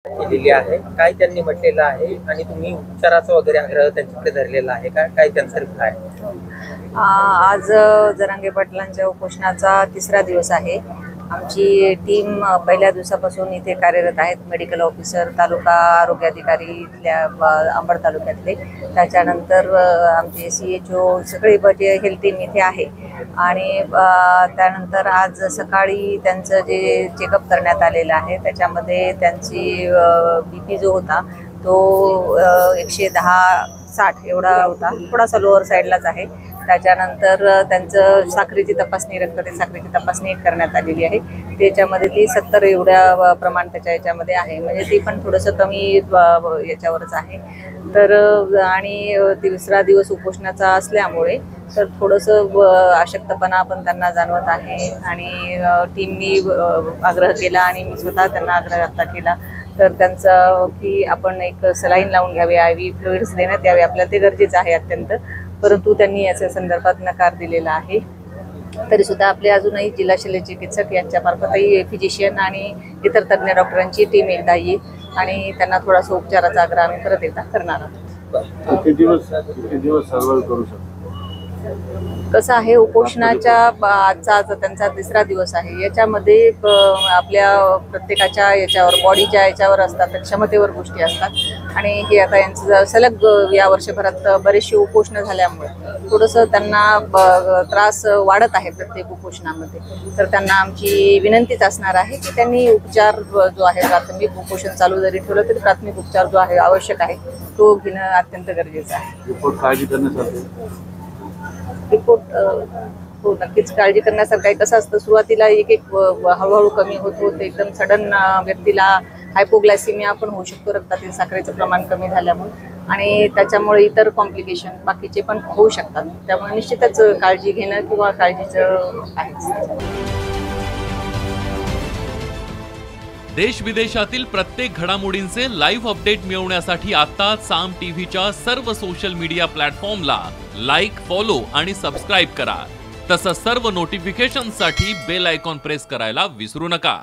केलेली आहे, काय त्यांनी म्हटलेलं आहे आणि तुम्ही उपचाराचा वगैरे आग्रह त्यांच्याकडे धरलेला आहे का, काय त्यांचा रिप्लाय आहे? आज जरांगे पाटलांच्या उपोषणाचा तिसरा दिवस आहे. आमची टीम पहिल्या दिवसापासून इथे कार्यरत आहेत. मेडिकल ऑफिसर, तालुका आरोग्य अधिकारी इथल्या अंबड तालुक्यातले, त्याच्यानंतर आमचे CHO सगळे हेल्थ टीम इथे आहे. आणि त्यानंतर आज सकाळी त्यांचं जे चेकअप करण्यात आलेलं आहे त्याच्यामध्ये त्यांची BP जो होता तो 110/60 एवढा होता, थोडासा लोअर साईडलाच आहे. त्याच्यानंतर त्यांचं साखरेची तपासणी, रक्तातील साखरेची तपासणी करण्यात आलेली आहे. त्याच्यामध्ये ती 70 एवढ्या प्रमाण त्याच्या याच्यामध्ये आहे, म्हणजे ती पण थोडंसं कमी याच्यावरच आहे. तर आणि तिसरा दिवस उपोषणाचा असल्यामुळे तर थोडंसं अशक्तपणा पण त्यांना जाणवत आहे. आणि टीमनी आग्रह केला आणि मी स्वतः त्यांना आग्रह व्यक्त केला तर त्यांचा की आपण एक सलाईन लावून घ्यावे, IV फ्लुइड्स देण्यात यावे, आपल्याला ते गरजेचं आहे अत्यंत. परंतु त्यांनी याच्या संदर्भात नकार दिलेला आहे. तरीसुद्धा आपले अजूनही जिल्हा शल्य चिकित्सक यांच्यामार्फतही फिजिशियन आणि इतर तज्ज्ञ डॉक्टरांची टीम एकदा येईल आणि त्यांना थोडासा उपचाराचा आग्रह आम्ही परत एकदा करणार आहोत. किती दिवस सर्व्हाइव्ह करू शकतो? कसं आहे, उपोषणाच्या आजचा त्यांचा तिसरा दिवस आहे. याच्यामध्ये आपल्या प्रत्येकाच्या याच्यावर, बॉडीच्या याच्यावर असतात, क्षमतेवर गोष्टी असतात. आणि हे आता यांचं सलग या वर्षभरात बरेचसे उपोषणं झाल्यामुळे थोडंसं त्यांना त्रास वाढत आहे प्रत्येक उपोषणामध्ये. तर त्यांना आमची विनंतीच असणार आहे की त्यांनी उपचार जो आहे, प्राथमिक उपोषण चालू जरी ठेवलं तरी प्राथमिक उपचार जो आहे आवश्यक आहे तो घेणं अत्यंत गरजेचं आहे. रिपोर्ट काळजी करण्यासाठी रिपोर्ट हो, नक्कीच काळजी करण्यासारखं आहे. कसं असतं, सुरुवातीला एक हळूहळू कमी होत एकदम सडन व्यक्तीला हायपोग्लायसिमिया पण होऊ शकतो, रक्तातील साखरेचं प्रमाण कमी झाल्यामुळे, आणि त्याच्यामुळे इतर कॉम्प्लिकेशन बाकीचे पण होऊ शकतात. त्यामुळे निश्चितच काळजी घेणं किंवा काळजीचं आहेच. देश विदेशातील प्रत्येक घडामोडींचे लाईव्ह अपडेट मिळवण्यासाठी आता साम टीव्हीच्या सर्व सोशल मीडिया प्लॅटफॉर्मला लाईक, फॉलो आणि सबस्क्राईब करा. तसंच सर्व नोटिफिकेशनसाठी बेल आयकॉन प्रेस करायला विसरू नका.